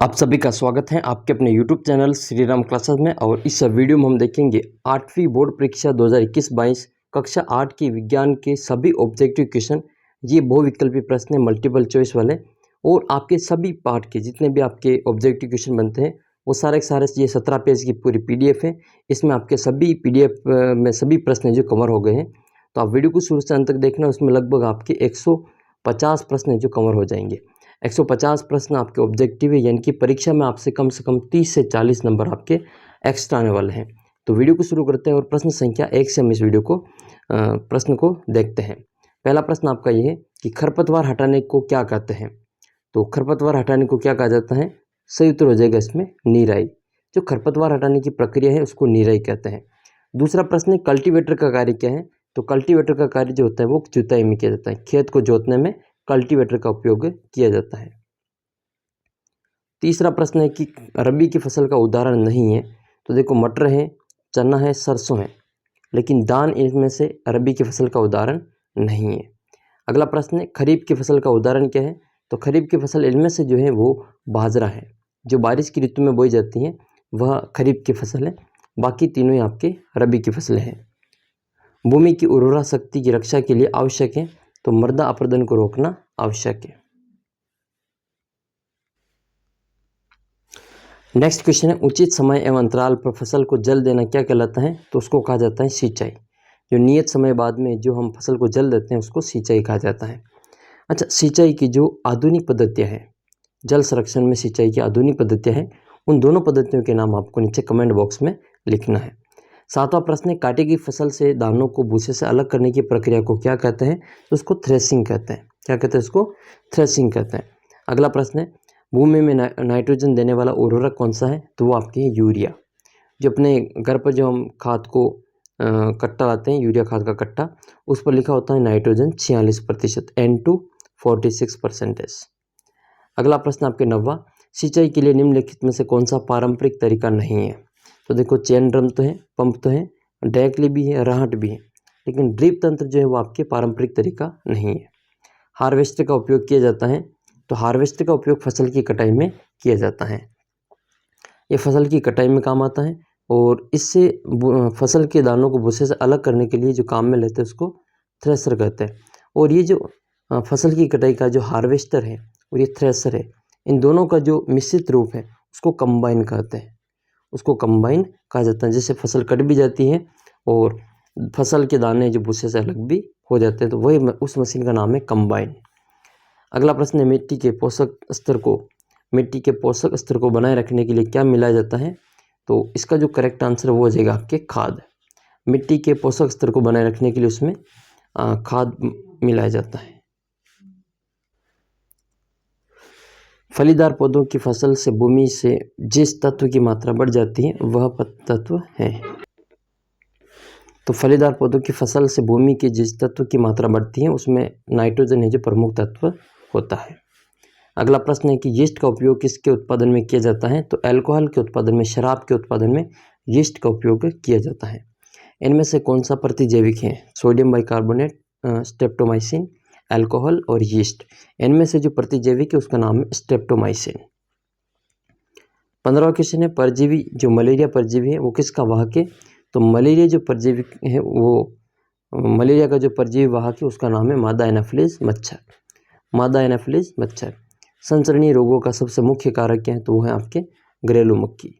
आप सभी का स्वागत है आपके अपने YouTube channel Shri Ram classes में। और इस वीडियो में हम देखेंगे 8वीं बोर्ड परीक्षा 2021-22 कक्षा 8 की विज्ञान के सभी ऑब्जेक्टिव क्वेश्चन। ये बहुविकल्पी प्रश्न है, मल्टीपल चॉइस वाले। और आपके सभी पार्ट के जितने भी आपके ऑब्जेक्टिव क्वेश्चन बनते हैं वो सारे के सारे ये 17 पेज की पूरी PDF है। इसमें आपके सभी PDF में सभी प्रश्न जो कवर हो गए हैं। तो आप वीडियो को शुरू से अंत तक देखना, उसमें लगभग आपके 150 प्रश्न जो कवर हो जाएंगे। 150 प्रश्न आपके ऑब्जेक्टिव है, यानी कि परीक्षा में आपसे कम 30 से 40 नंबर आपके एक्स्ट्रा आने वाले हैं। तो वीडियो को शुरू करते हैं और प्रश्न संख्या 1 से हम इस वीडियो को प्रश्न को देखते हैं। पहला प्रश्न आपका ये है कि खरपतवार हटाने को क्या कहते हैं। तो खरपतवार हटाने को क्या कहा जाता है? सही उत्तर हो जाएगा इसमें निराई। जो खरपतवार हटाने की प्रक्रिया है उसको निराई कहते हैं। दूसरा प्रश्न है कल्टीवेटर का कार्य क्या है। तो कल्टीवेटर का कार्य जो होता है वो जुताई में किया जाता है, खेत को जोतने में कल्टीवेटर का उपयोग किया जाता है। तीसरा प्रश्न है कि रबी की फसल का उदाहरण नहीं है। तो देखो मटर है, चना है, सरसों है, लेकिन दान इनमें से रबी की फसल का उदाहरण नहीं है। अगला प्रश्न है खरीफ की फसल का उदाहरण क्या है। तो खरीफ की फसल इनमें से जो है वो बाजरा है, जो बारिश की ऋतु में बोई जाती है वह खरीफ की फसल है। बाकी तीनों ही आपके रबी की फसलें हैं। भूमि की उर्वरा शक्ति की रक्षा के लिए आवश्यक है। तो मृदा अपरदन को रोकना आवश्यक है। नेक्स्ट क्वेश्चन है उचित समय एवं अंतराल पर फसल को जल देना क्या कहलाता है। तो उसको कहा जाता है सिंचाई। जो नियत समय बाद में जो हम फसल को जल देते हैं उसको सिंचाई कहा जाता है। अच्छा, सिंचाई की जो आधुनिक पद्धतियाँ हैं, जल संरक्षण में सिंचाई की आधुनिक पद्धतियाँ हैं, उन दोनों पद्धतियों के नाम आपको नीचे कमेंट बॉक्स में लिखना है। सातवां प्रश्न है काटे की फसल से दानों को भूसे से अलग करने की प्रक्रिया को क्या कहते हैं। तो उसको थ्रेसिंग कहते हैं। क्या कहते हैं? उसको थ्रेसिंग कहते हैं। अगला प्रश्न है भूमि में नाइट्रोजन देने वाला उर्वरक कौन सा है। तो वो आपके है यूरिया। जो अपने घर पर जो हम खाद को कट्टा लाते हैं, यूरिया खाद का कट्टा, उस पर लिखा होता है नाइट्रोजन 46%, N2 46%। अगला प्रश्न आपके 9वां सिंचाई के लिए निम्नलिखित में से कौन सा पारंपरिक तरीका नहीं है। तो देखो चेन ड्रम तो है, पंप तो है, डैकली भी है, राहट भी है, लेकिन ड्रिप तंत्र जो है वो आपके पारंपरिक तरीका नहीं है। हार्वेस्टर का उपयोग किया जाता है। तो हार्वेस्टर का उपयोग फसल की कटाई में किया जाता है। ये फसल की कटाई में काम आता है और इससे फसल के दानों को भूसे से अलग करने के लिए जो काम में लेते हैं उसको थ्रेसर कहते हैं। और ये जो फसल की कटाई का जो हार्वेस्टर है और ये थ्रेसर है, इन दोनों का जो मिश्रित रूप है उसको कंबाइन कहते हैं। उसको कंबाइन कहा जाता है। जैसे फसल कट भी जाती है और फसल के दाने जो भूसे से अलग भी हो जाते हैं, तो वही उस मशीन का नाम है कंबाइन। अगला प्रश्न है मिट्टी के पोषक स्तर को बनाए रखने के लिए क्या मिलाया जाता है। तो इसका जो करेक्ट आंसर वो हो जाएगा आपके खाद। मिट्टी के पोषक स्तर को बनाए रखने के लिए उसमें खाद मिलाया जाता है। फलीदार पौधों की फसल से भूमि से जिस तत्व की मात्रा बढ़ जाती है वह तत्व है। तो फलीदार पौधों की फसल से भूमि के जिस तत्व की मात्रा बढ़ती है उसमें नाइट्रोजन है जो प्रमुख तत्व होता है। अगला प्रश्न है कि यीस्ट का उपयोग किसके उत्पादन में किया जाता है। तो अल्कोहल के उत्पादन में, शराब के उत्पादन में यीस्ट का उपयोग किया जाता है। इनमें से कौन सा प्रतिजैविक है। सोडियम बाइकार्बोनेट, स्ट्रेप्टोमाइसिन, अल्कोहल और यीस्ट। इनमें से जो प्रतिजैविक है उसका नाम है स्ट्रेप्टोमाइसिन। 15वां क्वेश्चन है परजीवी जो मलेरिया परजीवी है वो किसका वाहक है। तो मलेरिया जो परजीवी है वो मलेरिया का जो परजीवी वाहक है उसका नाम है मादा एनाफिलिस मच्छर। मादा एनाफिलिस मच्छर। संसरणीय रोगों का सबसे मुख्य कारक क्या है। तो वो है आपके घरेलू मक्खी।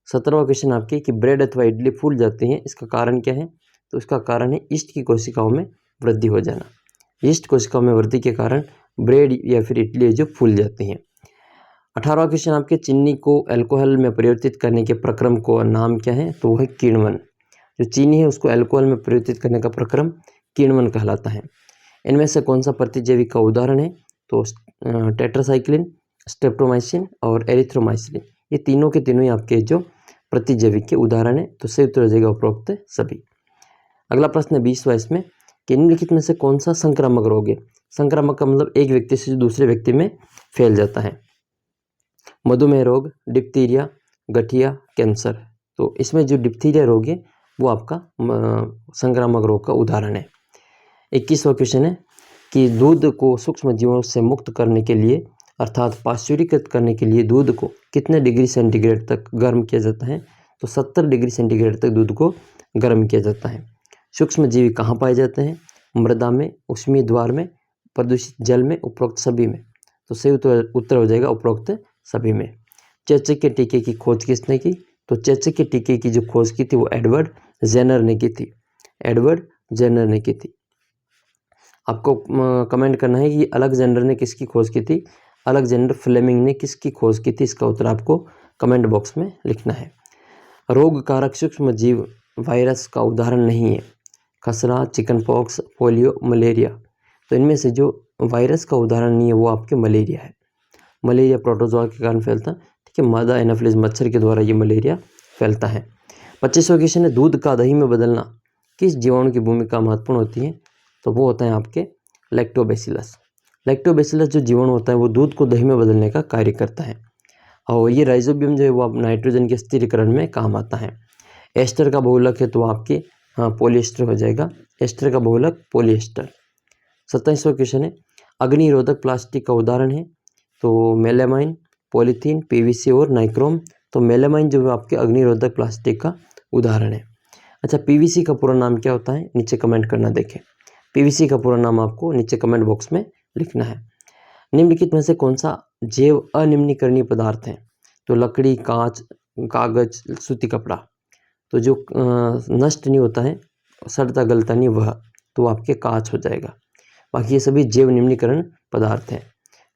17वां क्वेश्चन आपके कि ब्रेड अथवा इडली फूल जाते हैं, इसका कारण क्या है। तो इसका कारण है ईस्ट की कोशिकाओं में वृद्धि हो जाना। ईस्ट कोशिकाओं में वृद्धि के कारण ब्रेड या फिर इडली जो फूल जाती हैं। 18वां क्वेश्चन आपके चीनी को अल्कोहल में परिवर्तित करने के प्रक्रम को नाम क्या है। तो वो है किण्वन। जो चीनी है उसको अल्कोहल में परिवर्तित करने का प्रक्रम किण्वन कहलाता है। इनमें से कौन सा प्रतिजैविक का उदाहरण है। तो टेट्रासाइक्लिन, स्ट्रेप्टोमाइसिन और एरिथ्रोमाइसिन, ये तीनों के तीनों ही आपके जो प्रतिजैविक के उदाहरण है। तो सही उत्तर हो जाएगा उपरोक्त सभी। अगला प्रश्न है 20वां इसमें कि निम्नलिखित में से कौन सा संक्रामक रोग है। संक्रामक का मतलब एक व्यक्ति से दूसरे व्यक्ति में फैल जाता है। मधुमेह रोग, डिप्थीरिया, गठिया, कैंसर। तो इसमें जो डिप्थीरिया रोग है वो आपका संक्रामक रोग का उदाहरण है। 21वां क्वेश्चन है कि दूध को सूक्ष्म जीवों से मुक्त करने के लिए अर्थात पाश्चुरीकृत करने के लिए दूध को कितने डिग्री सेंटीग्रेड तक गर्म किया जाता है? तो 70 डिग्री सेंटीग्रेड तक दूध को गर्म किया जाता है। सूक्ष्म जीवी कहाँ पाए जाते हैं? मृदा में, ऊष्मीय द्वार में, प्रदूषित जल में, उपरोक्त सभी में। तो सही उत्तर हो जाएगा उपरोक्त सभी में। चेचक के टीके की खोज किसने की? तो चेचक के टीके की जो खोज की थी वो एडवर्ड जेनर ने की थी। एडवर्ड जेनर ने की थी। आपको कमेंट करना है कि अलेक्जेंडर ने किसकी खोज की थी? अलेक्जेंडर फ्लेमिंग ने किसकी खोज की थी? इसका उत्तर आपको कमेंट बॉक्स में लिखना है। रोग कारक सूक्ष्म जीव वायरस का उदाहरण नहीं है। खसरा, चिकन पॉक्स, पोलियो, मलेरिया। तो इनमें से जो वायरस का उदाहरण नहीं है वो आपके मलेरिया है। मलेरिया प्रोटोजोआ के कारण फैलता है, ठीक है। मादा एनाफिलिस मच्छर के द्वारा ये मलेरिया फैलता है। 25वां क्वेश्चन है, दूध का दही में बदलना किस जीवाणु की भूमिका महत्वपूर्ण होती है? तो वो होता है आपके लैक्टोबैसिलस। लैक्टोबैसिलस जो जीवाणु होता है वो दूध को दही में बदलने का कार्य करता है और ये राइजोबियम जो है वो आप नाइट्रोजन के स्थिरीकरण में काम आता है। एस्टर का बहुलक है तो आपके पॉलिएस्टर हो जाएगा। एस्टर का बहुलक पॉलिएस्टर। 27वां क्वेश्चन है, अग्निरोधक प्लास्टिक का उदाहरण है? तो मेलामाइन, पॉलीथीन, पीवीसी और नाइक्रोम। तो मेलामाइन जो है आपके अग्निरोधक प्लास्टिक का उदाहरण है। अच्छा, पीवीसी का पूरा नाम क्या होता है? नीचे कमेंट करना देखें। पीवीसी का पूरा नाम आपको नीचे कमेंट बॉक्स में लिखना है। निम्नलिखित में से कौन सा जैव अनिम्नीकरणीय पदार्थ है? तो लकड़ी, कांच, कागज, सूती कपड़ा। तो जो नष्ट नहीं होता है, सड़ता गलता नहीं, वह तो आपके कांच हो जाएगा। बाकी ये सभी जैव निम्नीकरण पदार्थ हैं।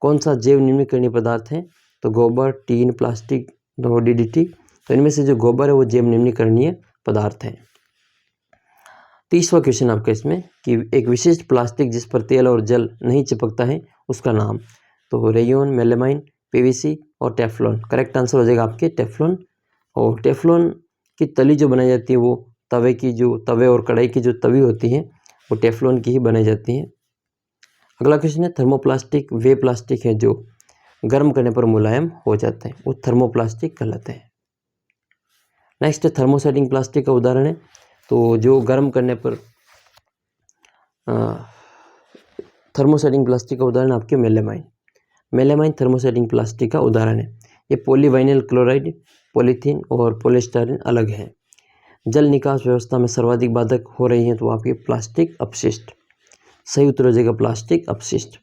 कौन सा जैव निम्नीकरणीय पदार्थ है? तो गोबर, टीन, प्लास्टिक, डीडीटी। तो इनमें से जो गोबर है वो जैव निम्नीकरणीय पदार्थ है। 30वां क्वेश्चन आपका इसमें कि एक विशिष्ट प्लास्टिक जिस पर तेल और जल नहीं चिपकता है उसका नाम? तो रेयोन, मेलामाइन, पीवीसी और टेफ्लॉन। करेक्ट आंसर हो जाएगा आपके टेफ्लॉन। और टेफ्लॉन की तली जो बनाई जाती है वो तवे और कढ़ाई की जो तवी होती है वो टेफ्लॉन की ही बनाई जाती है। अगला क्वेश्चन है, थर्मोप्लास्टिक वे प्लास्टिक है जो गर्म करने पर मुलायम हो जाते हैं, वो थर्मोप्लास्टिक कहलाते हैं। नेक्स्ट है थर्मोसेटिंग प्लास्टिक का उदाहरण है? तो जो गर्म करने पर थर्मोसेटिंग प्लास्टिक का उदाहरण आपके मेलामाइन। मेलामाइन थर्मोसेटिंग प्लास्टिक का उदाहरण है। ये पॉलीवाइनिल क्लोराइड, पॉलीथीन और पॉलीस्टायरीन अलग है। जल निकास व्यवस्था में सर्वाधिक बाधक हो रही हैं तो आपके प्लास्टिक अपशिष्ट। सही उत्तर हो जाएगा प्लास्टिक अपशिष्ट।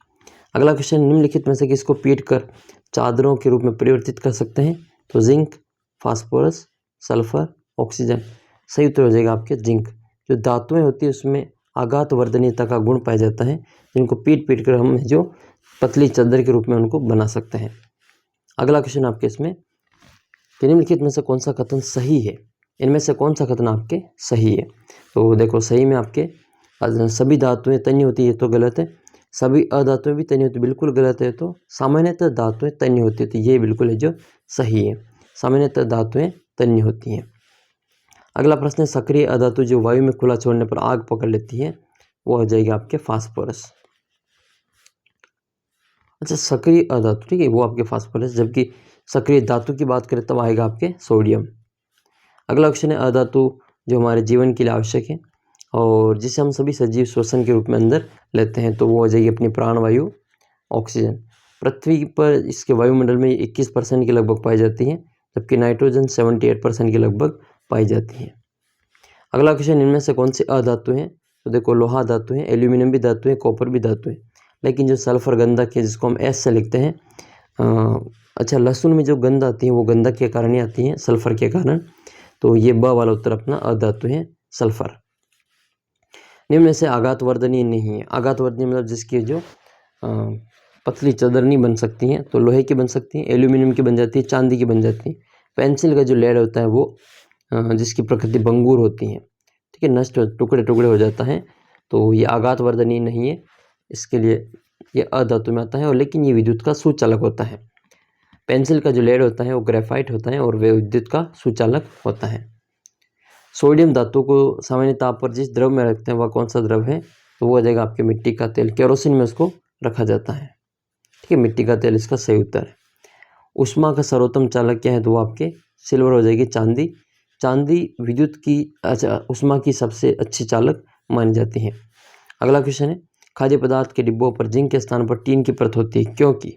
अगला क्वेश्चन, निम्नलिखित में से किसको पीट कर चादरों के रूप में परिवर्तित कर सकते हैं? तो जिंक, फास्फोरस, सल्फर, ऑक्सीजन। सही उत्तर हो जाएगा आपके जिंक। जो धातुएं होती है उसमें आघात वर्धनीयता का गुण पाया जाता है, जिनको पीट कर हम जो पतली चादर के रूप में उनको बना सकते हैं। अगला क्वेश्चन आपके इसमें, निम्नलिखित में से कौन सा कथन सही है? इनमें से कौन सा कथन आपके सही है? तो देखो, सही में आपके सभी धातुएं तन्य होती है तो गलत है। सभी अधातुएं भी तन्य होती, बिल्कुल गलत है। तो सामान्यतः धातुएं तन्य होती है, तो ये बिल्कुल है जो सही है। सामान्यतः धातुएं तन्य होती हैं। अगला प्रश्न है, सक्रिय अधातु जो वायु में खुला छोड़ने पर आग पकड़ लेती है, वो हो जाएगी आपके फास्फोरस। अच्छा, सक्रिय अधातु, ठीक है, वो आपके फास्फोरस। जबकि सक्रिय धातु की बात करें तब आएगा आपके सोडियम। अगला क्वेश्चन है, अधातु जो हमारे जीवन के लिए आवश्यक है और जिसे हम सभी सजीव श्वसन के रूप में अंदर लेते हैं, तो वो हो जाएगी अपनी प्राणवायु ऑक्सीजन। पृथ्वी पर इसके वायुमंडल में 21% के लगभग पाई जाती है, जबकि नाइट्रोजन 78% के लगभग पाई जाती है। अगला क्वेश्चन, इनमें से कौन से अधातु हैं? तो देखो, लोहा धातु है, एल्यूमिनियम भी धातु है, कॉपर भी धातु है। लेकिन जो सल्फर गंधक है जिसको हम एस से लिखते हैं, अच्छा, लहसुन में जो गंध आती है वो गंधक के कारण ही आती है, सल्फर के कारण। तो ये ब वाला उत्तर अपना अधातु है, सल्फर। निम्न में से आघातवर्धनीय नहीं है। आघातवर्धनीय मतलब जिसकी जो पतली चादर नहीं बन सकती हैं, तो लोहे की बन सकती हैं, एल्यूमिनियम की बन जाती है, चांदी की बन जाती है। पेंसिल का जो लेड होता है वो जिसकी प्रकृति भंगुर होती है, ठीक है, नष्ट टुकड़े टुकड़े हो जाता है, तो ये आघातवर्धनीय नहीं है। इसके लिए ये अधातु में आता है, और लेकिन ये विद्युत का सुचालक होता है। पेंसिल का जो लेड होता है वो ग्रेफाइट होता है और वे विद्युत का सुचालक होता है। सोडियम धातु को सामान्य ताप पर जिस द्रव में रखते हैं वह कौन सा द्रव है? तो वो हो जाएगा आपके मिट्टी का तेल। केरोसिन में उसको रखा जाता है, ठीक है, मिट्टी का तेल इसका सही उत्तर है। उष्मा का सर्वोत्तम चालक क्या है? तो वो आपके सिल्वर हो जाएगी, चांदी। चांदी विद्युत की, अच्छा, उष्मा की सबसे अच्छी चालक मानी जाती है। अगला क्वेश्चन है, खाद्य पदार्थ के डिब्बों पर जिंक के स्थान पर टीन की परत होती है, क्योंकि?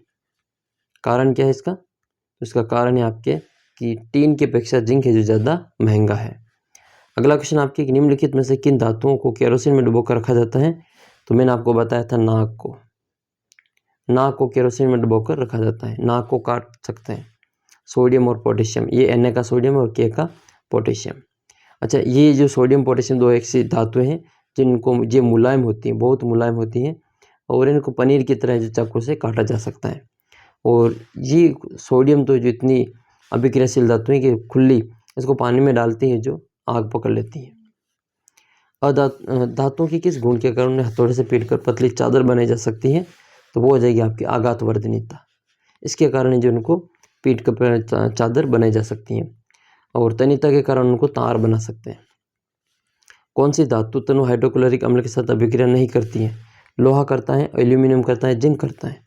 कारण क्या है इसका? तो इसका कारण है आपके कि टीन की अपेक्षा जिंक है जो ज़्यादा महंगा है। अगला क्वेश्चन आपके कि निम्नलिखित में से किन धातुओं को केरोसिन में डुबोकर रखा जाता है? तो मैंने आपको बताया था नाक को केरोसिन में डुबोकर रखा जाता है। नाक को काट सकते हैं। सोडियम और पोटेशियम, ये Na का सोडियम और K का पोटेशियम। अच्छा, ये जो सोडियम पोटेशियम दो ऐसी धातुएं हैं जिनको ये मुलायम होती हैं, बहुत मुलायम होती हैं और इनको पनीर की तरह जो चाकू से काटा जा सकता है। और ये सोडियम तो जो इतनी अभिक्रियाशील धातु है कि खुली इसको पानी में डालती है जो आग पकड़ लेती है। धातुओं की किस गुण के कारण हथौड़े से पीटकर पतली चादर बनाई जा सकती है? तो वो हो जाएगी आपकी आघातवर्धनीयता। इसके कारण जो उनको पीट कर चादर बनाई जा सकती है और तन्यता के कारण उनको तार बना सकते हैं। कौन सी धातु तनु हाइड्रोक्लोरिक अम्ल के साथ अभिक्रिया नहीं करती है? लोहा करता है, एल्यूमिनियम करता है, जिंक करता है।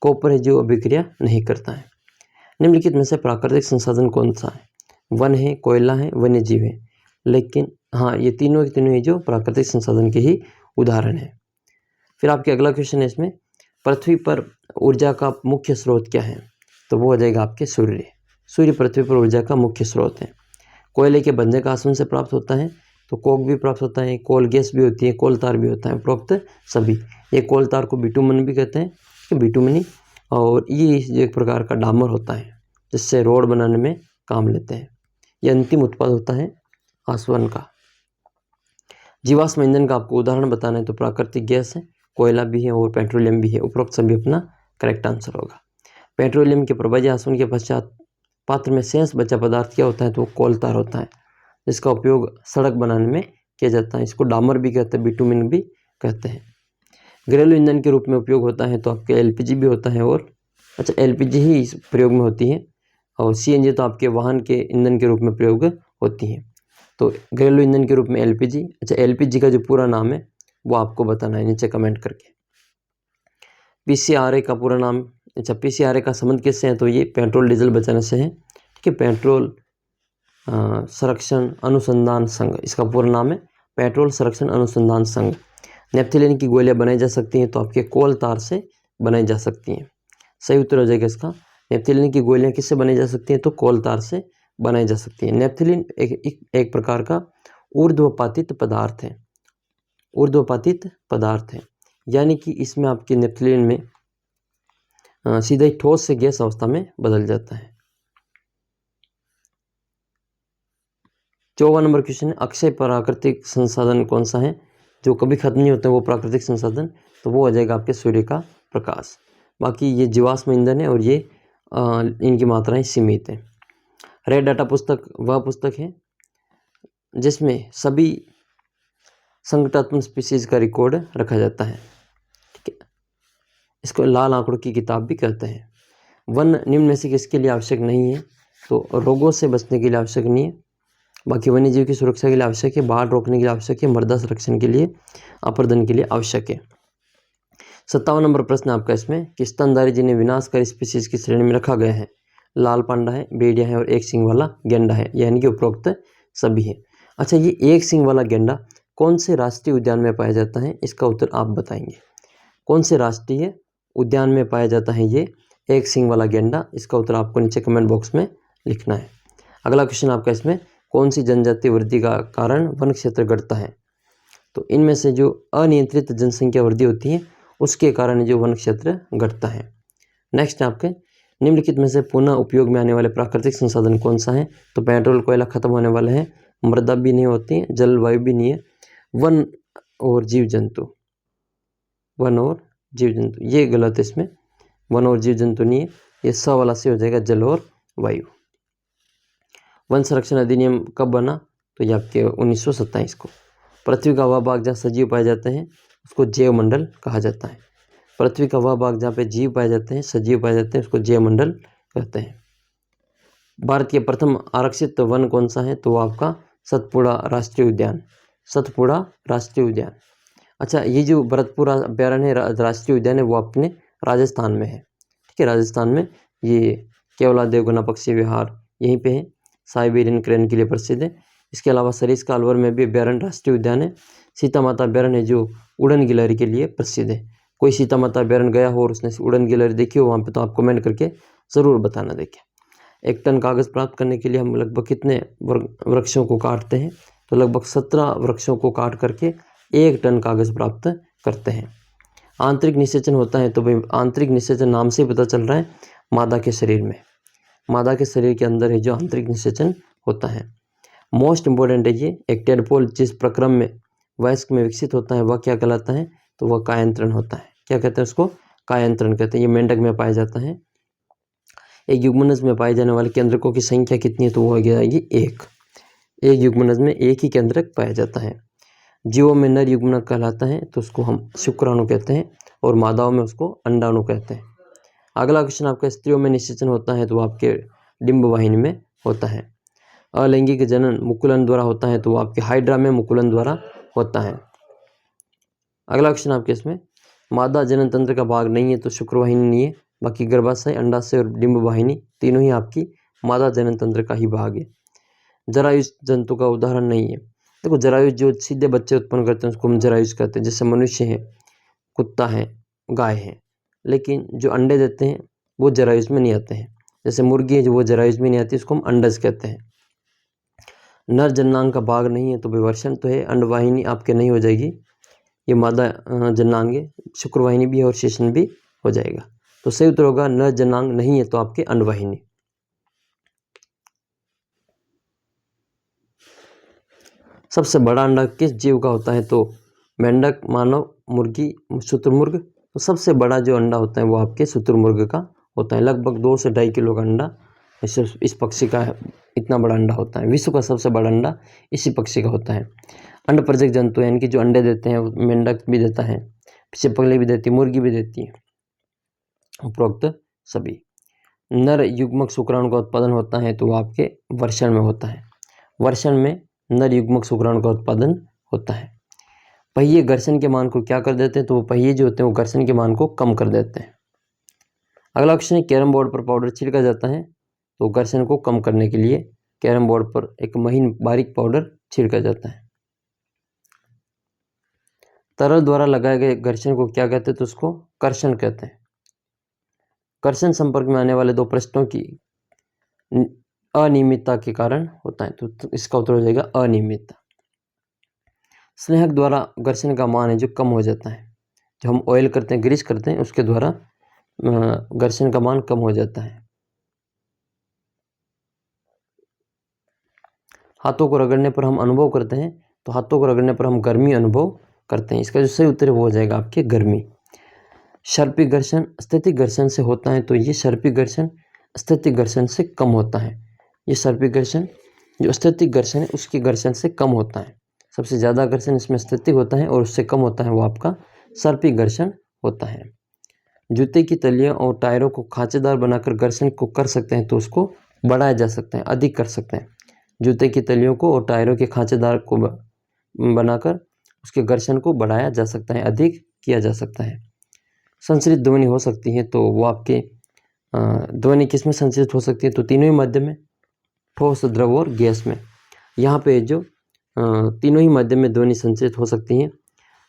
कॉपर है जो अभिक्रिया नहीं करता है। निम्नलिखित में से प्राकृतिक संसाधन कौन सा है? वन है, कोयला है, वन्य जीव है। लेकिन हाँ, ये तीनों के तीनों ही जो प्राकृतिक संसाधन के ही उदाहरण है। फिर आपके अगला क्वेश्चन है इसमें, पृथ्वी पर ऊर्जा का मुख्य स्रोत क्या है? तो वो हो जाएगा आपके सूर्य। सूर्य पृथ्वी पर ऊर्जा का मुख्य स्रोत है। कोयले के बनने का आसवन से प्राप्त होता है, तो कोक भी प्राप्त होता है, कोल गैस भी होती है, कोल तार भी होता है, उपरोक्त सभी। ये कोल तार को बिटुमन भी कहते हैं, बिटुमनी, और ये एक प्रकार का डामर होता है जिससे रोड बनाने में काम लेते हैं। ये अंतिम उत्पाद होता है आसवन का। जीवाश्म ईंधन का आपको उदाहरण बताना है तो प्राकृतिक गैस है, कोयला भी है और पेट्रोलियम भी है। उपरोक्त सभी अपना करेक्ट आंसर होगा। पेट्रोलियम के प्रभाजी आसवन के पश्चात पात्र में शेष बचा पदार्थ क्या होता है? तो वो कोल तार होता है जिसका उपयोग सड़क बनाने में किया जाता है। इसको डामर भी कहते हैं, बिटुमिन भी कहते हैं। घरेलू ईंधन के रूप में उपयोग होता है तो आपके एलपीजी भी होता है, और अच्छा एलपीजी ही इस प्रयोग में होती है, और सीएनजी तो आपके वाहन के ईंधन के रूप में प्रयोग होती है। तो घरेलू ईंधन के रूप में एलपीजी। अच्छा, एलपीजी का जो पूरा नाम है वो आपको बताना है नीचे कमेंट करके। पीसीआरए का पूरा नाम, अच्छा पीसीआरए का संबंध किससे है? तो ये पेट्रोल डीजल बचाने से है। ठीक है, पेट्रोल संरक्षण अनुसंधान संघ, इसका पूरा नाम है पेट्रोल संरक्षण अनुसंधान संघ। नेफ्थलीन की गोलियां बनाई जा सकती हैं तो आपके कोल तार से बनाई जा सकती हैं। सही उत्तर हो जाएगा इसका। नेफ्थलीन की गोलियां किससे बनाई जा सकती हैं? तो कोल तार से बनाई जा सकती है। नेफ्थलीन एक प्रकार का ऊर्ध्वपातित पदार्थ है, ऊर्ध्वपातित पदार्थ है, यानी कि इसमें आपके नेफ्थलीन में सीधा ही ठोस से गैस अवस्था में बदल जाता है। 54 नंबर क्वेश्चन है, अक्षय प्राकृतिक संसाधन कौन सा है जो कभी खत्म नहीं होता है? वो प्राकृतिक संसाधन, तो वो हो जाएगा आपके सूर्य का प्रकाश। बाकी ये जीवाश्म ईंधन है और ये इनकी मात्राएं सीमित है। रेड डाटा पुस्तक वह पुस्तक है जिसमें सभी संकटात्मक स्पीसीज का रिकॉर्ड रखा जाता है। ठीक है, इसको लाल आंकड़ों की किताब भी कहते हैं। वन निम्न में से किसके लिए आवश्यक नहीं है? तो रोगों से बचने के लिए आवश्यक नहीं है, बाकी वन्य जीव की सुरक्षा के लिए आवश्यक है, बाढ़ रोकने के लिए आवश्यक है, मृदा संरक्षण के लिए, अपर्दन के लिए आवश्यक है। 57 नंबर प्रश्न आपका इसमें कि स्तनधारी जिन्हें विनाशकारी स्पीसीज की श्रेणी में रखा गया है, लाल पांडा है, भेड़िया है और एक सींग वाला गेंडा है, यानी कि उपरोक्त सभी है। अच्छा, ये एक सींग वाला गेंडा कौन से राष्ट्रीय उद्यान में पाया जाता है? इसका उत्तर आप बताएंगे। कौन से राष्ट्रीय उद्यान में पाया जाता है ये एक सींग वाला गेंडा? इसका उत्तर आपको नीचे कमेंट बॉक्स में लिखना है। अगला क्वेश्चन आपका इसमें, कौन सी जनजातीय वृद्धि का कारण वन क्षेत्र घटता है? तो इनमें से जो अनियंत्रित जनसंख्या वृद्धि होती है उसके कारण जो वन क्षेत्र घटता है। नेक्स्ट आपके, निम्नलिखित में से पुनः उपयोग में आने वाले प्राकृतिक संसाधन कौन सा है? तो पेट्रोल कोयला खत्म होने वाले हैं, मृदा भी नहीं होती है, जलवायु भी नहीं है, वन और जीव जंतु, वन और जीव जंतु, ये गलत है। इसमें वन और जीव जंतु नहीं है, ये स वाला से हो जाएगा जल और वायु। वन संरक्षण अधिनियम कब बना? तो ये आपके 1927 को। पृथ्वी का वह भाग जहाँ सजीव पाए जाते हैं उसको जैव मंडल कहा जाता है। पृथ्वी का वह भाग जहाँ पे जीव पाए जाते हैं, सजीव पाए जाते हैं, उसको जैव मंडल कहते हैं। भारत के प्रथम आरक्षित वन कौन सा है? तो वो आपका सतपुड़ा राष्ट्रीय उद्यान, सतपुड़ा राष्ट्रीय उद्यान। अच्छा, ये जो भरतपुर अभ्यारण्य राष्ट्रीय उद्यान है वो अपने राजस्थान में है। ठीक है, राजस्थान में ये केवला देवगना पक्षी विहार यहीं पे है, साइबेरियन क्रेन के लिए प्रसिद्ध है। इसके अलावा सरिस का अलवर में भी अभ्यारण्य राष्ट्रीय उद्यान है। सीता माता अभ्यारण्य जो उड़न गिलहरी के लिए प्रसिद्ध है। कोई सीता माता अभ्यारण्य गया हो और उसने उड़न गिलहरी देखी हो वहाँ पे, तो आप कमेंट करके ज़रूर बताना। देखें, 1 टन कागज़ प्राप्त करने के लिए हम लगभग कितने वृक्षों को काटते हैं, तो लगभग 17 वृक्षों को काट करके 1 टन कागज़ प्राप्त करते हैं। आंतरिक निषेचन होता है, तो भाई आंतरिक निषेचन नाम से ही पता चल रहा है, मादा के शरीर में, मादा के शरीर के अंदर है जो आंतरिक निषेचन होता है। मोस्ट इम्पोर्टेंट है ये, एक टेडपोल जिस प्रक्रम में वयस्क में विकसित होता है वह क्या कहलाता है, तो वह कायांतरण होता है। क्या कहते हैं उसको, कायांतरण कहते हैं। ये मेंढक में पाया जाता है। एक युग्मनज में पाए जाने वाले केंद्रकों की संख्या कितनी है, तो वो हो जाएगी 1। एक युग्मनज में 1 ही केंद्रक पाया जाता है। जीवों में नर युग्मनक कहलाता है, तो उसको हम शुक्राणु कहते हैं, और मादाओं में उसको अंडाणु कहते हैं। अगला क्वेश्चन आपका, स्त्रियों में निषेचन होता है, तो वो आपके डिंब वाहिनी में होता है। अलैंगिक जनन मुकुलन द्वारा होता है, तो वो आपके हाइड्रा में मुकुलन द्वारा होता है। अगला क्वेश्चन आपके इसमें, मादा जनन तंत्र का भाग नहीं है, तो शुक्रवाहिनी नहीं है, बाकी गर्भाशय, अंडाशय और डिंब वाहिनी तीनों ही आपकी मादा जनन तंत्र का ही भाग है। जरायुज जंतु का उदाहरण नहीं है। देखो, जरायुज जो सीधे बच्चे उत्पन्न करते हैं उसको हम जरायुज कहते हैं, जैसे मनुष्य है, कुत्ता है, गाय है। लेकिन जो अंडे देते हैं वो जरायुज में नहीं आते हैं, जैसे मुर्गी है जो वो जरायुज में नहीं आती, उसको हम अंडज कहते हैं। नर जननांग का भाग नहीं है, तो विवर्षण तो है, अंडवाहिनी आपके नहीं हो जाएगी, ये मादा जननांग है, शुक्रवाहिनी भी है और शेषन भी हो जाएगा। तो सही उत्तर होगा नर जननांग नहीं है, तो आपके अंडवाहिनी। सबसे बड़ा अंडा किस जीव का होता है, तो मेंढक, मानव, मुर्गी, शुतुरमुर्ग। तो सबसे बड़ा जो अंडा होता है वो आपके शुतुरमुर्ग का होता है। लगभग 2 से 2.5 किलो का अंडा इस पक्षी का इतना बड़ा अंडा होता है। विश्व का सबसे बड़ा अंडा इसी पक्षी का होता है। अंड प्रजक जंतु यानी कि जो अंडे देते हैं, मेंढक भी देता है, छिपकली भी देती है, मुर्गी भी देती है, उपरोक्त सभी। नर युग्मक शुक्राणु का उत्पादन होता है, तो वो आपके वर्षण में होता है। वर्षण में नर युग्मक शुक्राणु का उत्पादन होता है। पहिए घर्षण के मान को क्या कर देते हैं, तो वो पहिए जो होते हैं वो घर्षण के मान को कम कर देते हैं। अगला क्वेश्चन है, कैरम बोर्ड पर पाउडर छिड़का जाता है, तो घर्षण को कम करने के लिए कैरम बोर्ड पर एक महीन बारीक पाउडर छिड़का जाता है। तरल द्वारा लगाए गए घर्षण को क्या कहते हैं, तो उसको कर्षण कहते हैं। कर्षण संपर्क में आने वाले 2 पृष्ठों की अनियमितता के कारण होता है, तो इसका उत्तर हो जाएगा अनियमितता। स्नेहक द्वारा घर्षण का मान है जो कम हो जाता है, जो हम ऑयल करते हैं, ग्रीस करते हैं, उसके द्वारा घर्षण का मान कम हो जाता है। हाथों को रगड़ने पर हम अनुभव करते हैं, तो हाथों को रगड़ने पर हम गर्मी अनुभव करते हैं। इसका जो सही उत्तर है वो हो जाएगा आपके गर्मी। सर्पिक घर्षण स्थैतिक घर्षण से होता है, तो ये सर्पिक घर्षण स्थैतिक घर्षण से कम होता है। ये सर्पिक घर्षण जो स्थैतिक घर्षण है उसकी घर्षण से कम होता है। सबसे ज़्यादा घर्षण इसमें स्थैतिक होता है और उससे कम होता है वो आपका सर्पिक घर्षण होता है। जूते की तलियों और टायरों को खांचेदार बनाकर घर्षण को कर सकते हैं, तो उसको बढ़ाया जा सकता है, अधिक कर सकते हैं। जूते की तलियों को और टायरों के खांचेदार को बनाकर उसके घर्षण को बढ़ाया जा सकता है, अधिक किया जा सकता है। संचरित ध्वनि हो सकती है, तो वो आपके ध्वनि किस में संचरित हो सकती है, तो तीनों ही माध्यम में, ठोस, द्रव और गैस में। यहाँ पे जो तीनों ही माध्यम में ध्वनि संचरित हो सकती है।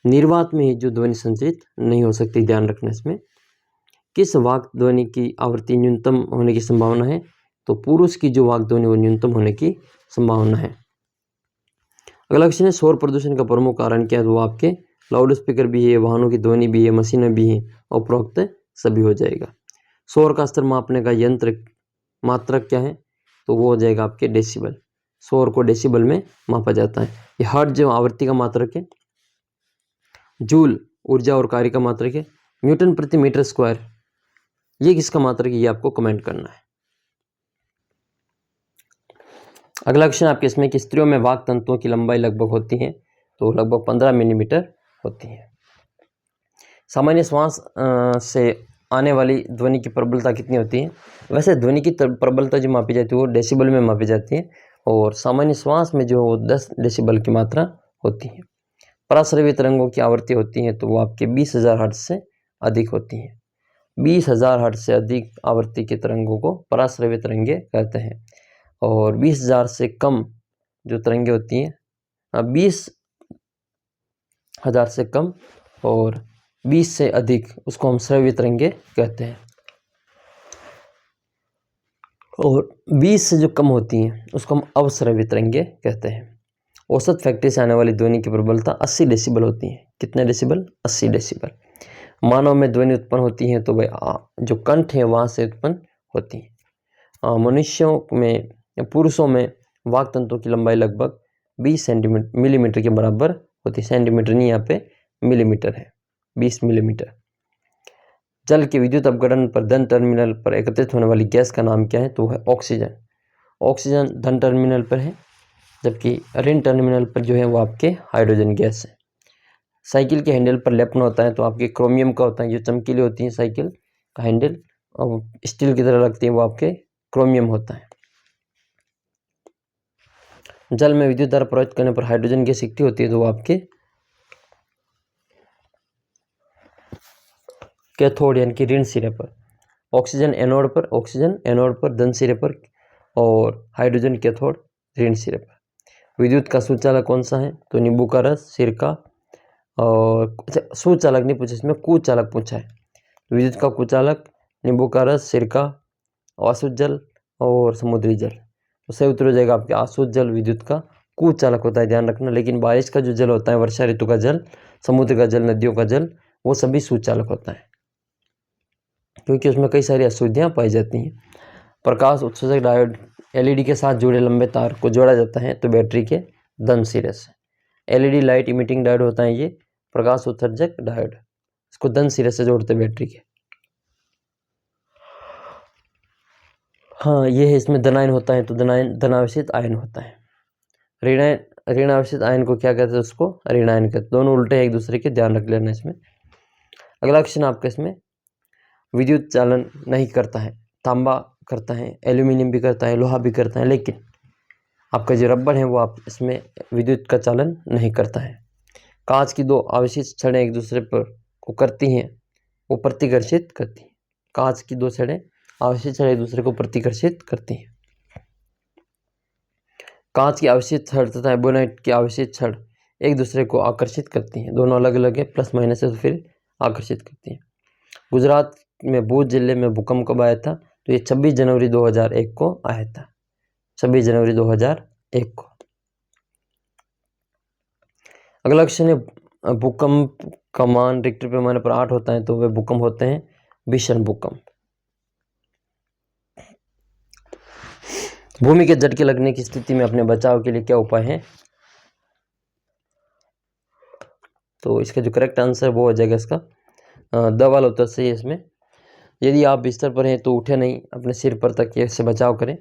निर्वात में ही जो ध्वनि संचरित नहीं हो सकती, ध्यान रखना इसमें। किस वाक् ध्वनि की आवृत्ति न्यूनतम होने की संभावना है, तो पुरुष की जो वाक् ध्वनि वो न्यूनतम होने की संभावना है। अगला क्वेश्चन है, शोर प्रदूषण का प्रमुख कारण क्या है, तो वो आपके लाउड स्पीकर भी है, वाहनों की ध्वनि भी है, मशीनें भी हैं, और उपरोक्त सभी हो जाएगा। शोर का स्तर मापने का यंत्र मात्रक क्या है, तो वो हो जाएगा आपके डेसिबल। शोर को डेसिबल में मापा जाता है। ये हर्ट्ज जो आवृत्ति का मात्रक है, जूल ऊर्जा और कार्य का मात्रक है, न्यूटन प्रति मीटर स्क्वायर ये किसका मात्रक है, ये आपको कमेंट करना है। अगला क्वेश्चन आपके इसमें कि स्त्रियों में वाक् तंतुओं की लंबाई लगभग होती है, तो लगभग 15 मिलीमीटर होती है। सामान्य श्वास से आने वाली ध्वनि की प्रबलता कितनी होती है, वैसे ध्वनि की प्रबलता जो मापी जाती है वो डेसिबल में मापी जाती है, और सामान्य श्वास में जो 10 डेसिबल की मात्रा होती है। पराश्रवी तरंगों की आवृत्ति होती है, तो वो आपके 20,000 हर्ट्ज से अधिक होती है। 20,000 हर्ट्ज से अधिक आवृत्ति के तरंगों को पराश्रवी तरंगे कहते हैं, और 20,000 से कम जो तरंगे होती हैं, 20,000 से कम और 20 से अधिक उसको हम श्रव्य तरंगे कहते हैं, और 20 से जो कम होती हैं उसको हम अवश्रव्य तरंगे कहते हैं। औसत फैक्ट्री से आने वाली ध्वनि की प्रबलता 80 डेसिबल होती है। कितने डेसिबल? 80 डेसिबल। मानव में ध्वनि उत्पन्न होती है तो वह जो कंठ है वहाँ से उत्पन्न होती है। मनुष्यों में, पुरुषों में वाक् तंतुओं की लंबाई लगभग 20 मिलीमीटर के बराबर होती है। सेंटीमीटर नहीं, यहाँ पे मिलीमीटर है, 20 मिलीमीटर। जल के विद्युत अपघटन पर धन टर्मिनल पर एकत्रित होने वाली गैस का नाम क्या है? तो है ऑक्सीजन। ऑक्सीजन धन टर्मिनल पर है, जबकि ऋण टर्मिनल पर जो है वो आपके हाइड्रोजन गैस है। साइकिल के हैंडल पर लेपन होता है तो आपके क्रोमियम का होता है, जो चमकीली होती है साइकिल का हैंडल और स्टील की तरह लगती है, वो आपके क्रोमियम होता है। जल में विद्युत धारा प्रवाहित करने पर हाइड्रोजन गैस इकट्ठी होती है तो वो आपके कैथोड यानी कि ऋण सिरे पर। ऑक्सीजन एनोड पर, धन सिरे पर, और हाइड्रोजन कैथोड ऋण सिरे पर। विद्युत का सुचालक कौन सा है? तो नींबू का रस, सिरका, और सुचालक नहीं पूछा, इसमें कुचालक पूछा है। विद्युत का कुचालक नींबू का रस, सिरका, आसुत जल और समुद्री जल। तो सही उत्तर हो जाएगा आपके आसुत जल विद्युत का कुचालक होता है, ध्यान रखना। लेकिन बारिश का जो जल होता है, वर्षा ऋतु का जल, समुद्र का जल, नदियों का जल, वो सभी सुचालक होता है, क्योंकि उसमें कई सारी अशुद्धियाँ पाई जाती हैं। प्रकाश उत्सर्जक डायोड एलईडी के साथ जुड़े लंबे तार को जोड़ा जाता है तो बैटरी के धन सिरे से। एलईडी लाइट इमिटिंग डायोड होता है ये प्रकाश उत्सर्जक डायोड, इसको धन सिरे से जोड़ते बैटरी के। हाँ, ये है, इसमें धनायन होता है तो धनावेशित आयन होता है। ऋणावेशित आयन को क्या कहते हैं? उसको ऋणायन कहते हैं। दोनों उल्टे एक दूसरे के, ध्यान रख लेना इसमें। अगला क्वेश्चन आपका, इसमें विद्युत चालन नहीं करता है, तांबा करता है, एल्यूमिनियम भी करता है, लोहा भी करता है, लेकिन आपका जो रबर है वो आप इसमें विद्युत का चालन नहीं करता है। कांच की दो आवेशित छड़ें एक दूसरे पर को करती हैं, वो प्रतिकर्षित करती हैं। कांच की दो छड़ें आवेशित छड़ एक दूसरे को प्रतिकर्षित करती हैं। कांच की आवेशित छड़ तथा एबोनाइट की आवेशित छड़ एक दूसरे को आकर्षित करती हैं। दोनों अलग अलग है, प्लस माइनस है, तो फिर आकर्षित करती हैं। गुजरात में भूज जिले में भूकंप कब आया था? तो ये 26 जनवरी 2001 को आया था, 26 जनवरी 2001 को। अगला क्वेश्चन है, भूकंप का मान रिक्टर पैमाने पर 8 होता है तो वे भूकंप होते हैं भीषण भूकंप। भूमि के झटके लगने की स्थिति में अपने बचाव के लिए क्या उपाय है? तो इसका जो करेक्ट आंसर वो हो जाएगा इसका द वाला उत्तर सही है इसमें। यदि आप बिस्तर पर हैं तो उठे नहीं, अपने सिर पर तकिए से बचाव करें।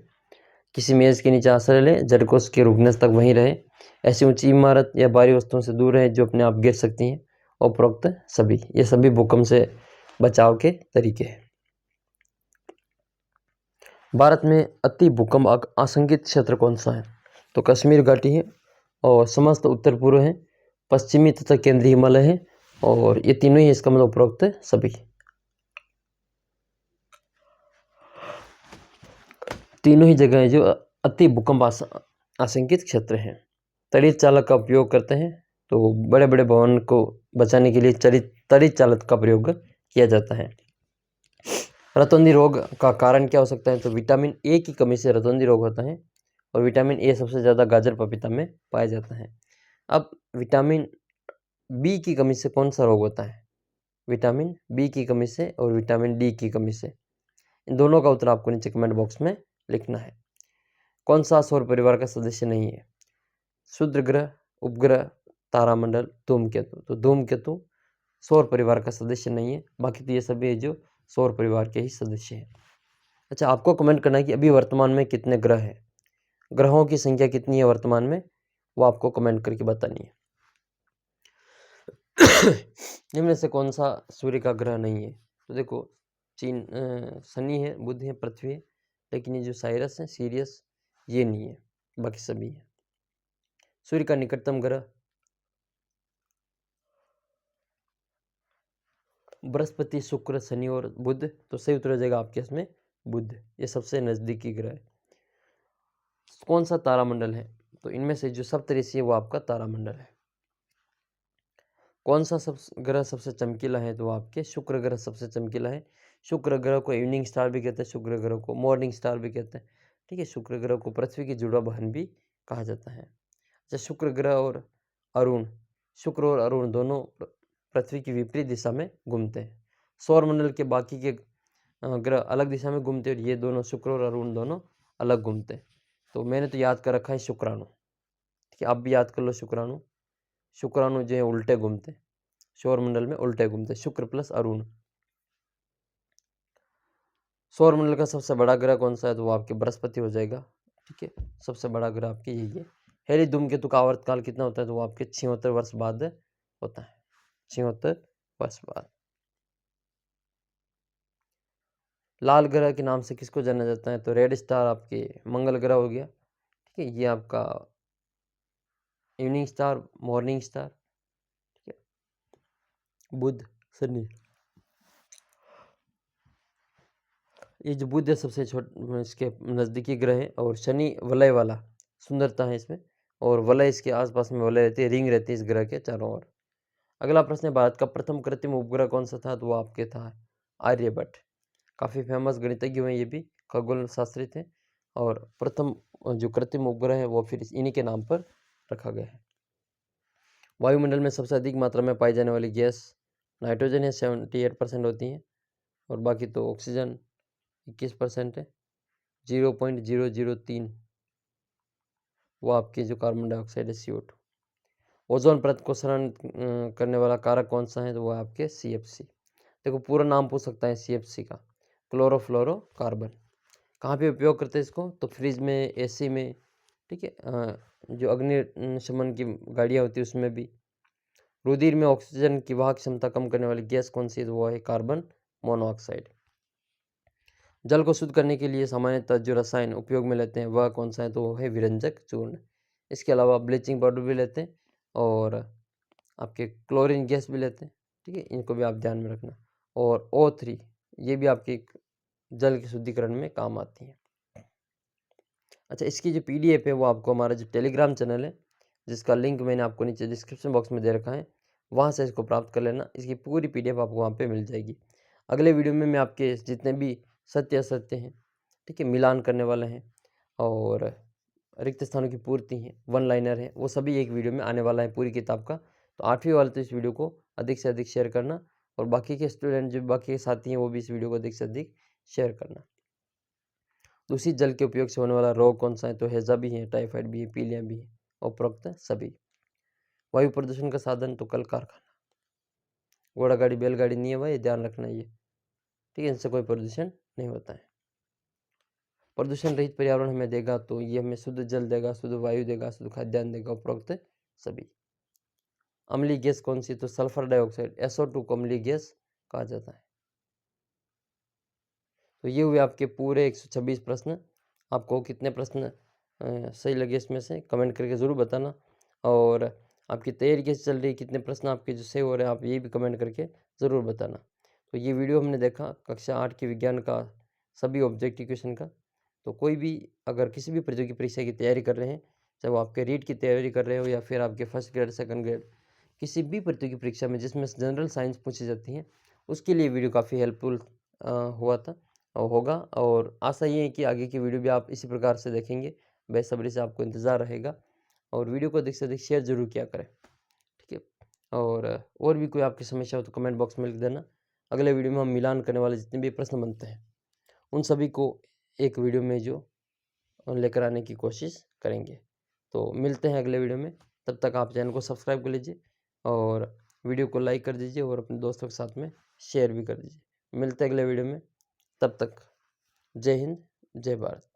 किसी मेज़ के नीचे आश्रय लें, झटकों के रुकने तक वहीं रहे। ऐसी ऊंची इमारत या भारी वस्तुओं से दूर रहें जो अपने आप गिर सकती हैं। उपरोक्त सभी, ये सभी भूकंप से बचाव के तरीके हैं। भारत में अति भूकंप आशंकित क्षेत्र कौन सा है? तो कश्मीर घाटी है, और समस्त उत्तर पूर्व है, पश्चिमी तथा केंद्रीय हिमालय है, और ये तीनों ही इसका मतलब उपरोक्त सभी। तीनों ही जगह जो अति भूकंप आशंकित क्षेत्र हैं। तड़ित चालक का उपयोग करते हैं, तो बड़े बड़े भवन को बचाने के लिए तड़ित चालक का प्रयोग किया जाता है। रतौंधी रोग का कारण क्या हो सकता है? तो विटामिन ए की कमी से रतौंधी रोग होता है, और विटामिन ए सबसे ज़्यादा गाजर पपीता में पाया जाता है। अब विटामिन बी की कमी से कौन सा रोग होता है? विटामिन बी की कमी से और विटामिन डी की कमी से। इन दोनों का उत्तर आपको नीचे कमेंट बॉक्स में लिखना है। कौन सा सौर परिवार का सदस्य नहीं है? क्षुद्र ग्रह, उपग्रह, तारामंडल, धूमकेतु। तो धूमकेतु सौर परिवार का सदस्य नहीं है, बाकी तो ये सभी है जो सौर परिवार के ही सदस्य हैं। अच्छा, आपको कमेंट करना है कि अभी वर्तमान में कितने ग्रह हैं, ग्रहों की संख्या कितनी है वर्तमान में, वो आपको कमेंट करके बतानी है। इनमें से कौन सा सूर्य का ग्रह नहीं है? तो देखो, शनि है, बुध है, पृथ्वी है, लेकिन ये जो साइरस है, सीरियस, ये नहीं है, बाकी सभी है। सूर्य का निकटतम ग्रह बृहस्पति, शुक्र, शनि और बुध। तो सही उत्तर हो जाएगा आपके इसमें बुध, ये सबसे नजदीकी ग्रह है। कौन सा तारामंडल है? तो इनमें से जो सप्तऋषि है वो आपका तारामंडल है। कौन सा ग्रह सबसे चमकीला है, तो आपके शुक्र ग्रह सबसे चमकीला है। शुक्र ग्रह को इवनिंग स्टार भी कहते हैं, शुक्र ग्रह को मॉर्निंग स्टार भी कहते हैं। ठीक है, शुक्र ग्रह को पृथ्वी की जुड़ा बहन भी कहा जाता है। अच्छा, शुक्र ग्रह और अरुण, शुक्र और अरुण दोनों पृथ्वी की विपरीत दिशा में घूमते हैं। सौरमंडल के बाकी के ग्रह अलग दिशा में घूमते हैं और ये दोनों शुक्र और अरुण दोनों अलग घूमते हैं। तो मैंने तो याद कर रखा है शुक्राणु। ठीक है, आप भी याद कर लो शुक्राणु। शुक्राणु जो है उल्टे घूमते हैं, सौरमंडल में उल्टे घूमते हैं, शुक्र प्लस अरुण। सौरमंडल का सबसे बड़ा ग्रह कौन सा है, तो वो आपके बृहस्पति हो जाएगा। ठीक है, सबसे बड़ा ग्रह आपके यही है। हैरी धूमकेतु का आवर्तकाल कितना होता है, तो वो आपके 76 वर्ष बाद होता है, 76 वर्ष बाद। लाल ग्रह के नाम से किसको जाना जाता है, तो रेड स्टार आपके मंगल ग्रह हो गया। ठीक है, ये आपका इवनिंग स्टार, मॉर्निंग स्टार। ठीक है, बुध, शनि, ये जो बुध है सबसे इसके नज़दीकी ग्रह है, और शनि वलय वाला, सुंदरता है इसमें, और वलय इसके आसपास में वलय रहती है, रिंग रहती है इस ग्रह के चारों ओर। अगला प्रश्न है, भारत का प्रथम कृत्रिम उपग्रह कौन सा था, तो वो आपके था आर्यभट्ट। काफ़ी फेमस गणितज्ञ हुए ये भी, खगोल शास्त्री थे, और प्रथम जो कृत्रिम उपग्रह है वो फिर इन्हीं के नाम पर रखा गया है। वायुमंडल में सबसे अधिक मात्रा में पाई जाने वाली गैस नाइट्रोजन है, 78% होती है, और बाकी तो ऑक्सीजन 21% है, 0.003 वो आपकी जो कार्बन डाइऑक्साइड है, CO2। ओजोन परत को क्षरण करने वाला कारक कौन सा है, तो वो आपके CFC। देखो पूरा नाम पूछ सकता है CFC का, क्लोरोफ्लोरोकार्बन। कहाँ पे उपयोग करते हैं इसको, तो फ्रिज में, AC में। ठीक है, जो अग्निशमन की गाड़ियाँ होती है उसमें भी। रुधिर में ऑक्सीजन की वाहक क्षमता कम करने वाली गैस कौन सी है, तो वो है कार्बन मोनोऑक्साइड। जल को शुद्ध करने के लिए सामान्यतः जो रसायन उपयोग में लेते हैं वह कौन सा है, तो वो है विरंजक चूर्ण। इसके अलावा ब्लीचिंग पाउडर भी लेते हैं, और आपके क्लोरीन गैस भी लेते हैं। ठीक है, इनको भी आप ध्यान में रखना। और O3 ये भी आपके जल के शुद्धिकरण में काम आती है। अच्छा, इसकी जो PDF है वो आपको हमारा जो टेलीग्राम चैनल है, जिसका लिंक मैंने आपको नीचे डिस्क्रिप्शन बॉक्स में दे रखा है, वहाँ से इसको प्राप्त कर लेना। इसकी पूरी PDF आपको वहाँ पे मिल जाएगी। अगले वीडियो में मैं आपके जितने भी सत्य असत्य हैं, ठीक है, मिलान करने वाले हैं, और रिक्त स्थानों की पूर्ति है, वन लाइनर है, वो सभी एक वीडियो में आने वाला है पूरी किताब का। तो 8वीं वाले तो इस वीडियो को अधिक से अधिक शेयर करना, और बाकी के स्टूडेंट जो बाकी के साथी हैं वो भी इस वीडियो को अधिक से अधिक शेयर करना। दूषित जल के उपयोग से होने वाला रोग कौन सा है, तो हैजा भी है, टाइफाइड भी है, पीलिया भी है, उपरोक्त सभी। वायु प्रदूषण का साधन तो कल कारखाना, घोड़ा गाड़ी बैलगाड़ी नहीं है भाई, ध्यान रखना ये। ठीक है, इनसे कोई प्रदूषण नहीं होता है। प्रदूषण रहित पर्यावरण हमें देगा, तो ये हमें शुद्ध जल देगा, शुद्ध वायु देगा, शुद्ध खाद्यान्न देगा, उपरोक्त सभी। अम्लीय गैस कौन सी, तो सल्फर डाइऑक्साइड, SO2 को अम्लीय गैस कहा जाता है। तो ये हुए आपके पूरे 126 प्रश्न। आपको कितने प्रश्न सही लगे इसमें से कमेंट करके ज़रूर बताना, और आपकी तैयारी कैसे चल रही है, कितने प्रश्न आपके जो सही हो रहे हैं आप ये भी कमेंट करके ज़रूर बताना। तो ये वीडियो हमने देखा कक्षा 8 की विज्ञान का सभी ऑब्जेक्टिव क्वेश्चन का। तो कोई भी अगर किसी भी प्रतियोगी परीक्षा की तैयारी कर रहे हैं, चाहे वो आपके रीट की तैयारी कर रहे हो या फिर आपके फर्स्ट ग्रेड, सेकंड ग्रेड, किसी भी प्रतियोगी परीक्षा में जिसमें जनरल साइंस पूछी जाती हैं, उसके लिए वीडियो काफ़ी हेल्पफुल हुआ था और होगा। और आशा ये है कि आगे की वीडियो भी आप इसी प्रकार से देखेंगे, बेसब्री से आपको इंतज़ार रहेगा। और वीडियो को अधिक से अधिक शेयर जरूर किया करें। ठीक है, और भी कोई आपकी समस्या हो तो कमेंट बॉक्स में लिख देना। अगले वीडियो में हम मिलान करने वाले जितने भी प्रश्न बनते हैं उन सभी को एक वीडियो में जो लेकर आने की कोशिश करेंगे। तो मिलते हैं अगले वीडियो में, तब तक आप चैनल को सब्सक्राइब कर लीजिए और वीडियो को लाइक कर दीजिए और अपने दोस्तों के साथ में शेयर भी कर दीजिए। मिलते हैं अगले वीडियो में, तब तक जय हिंद, जय भारत।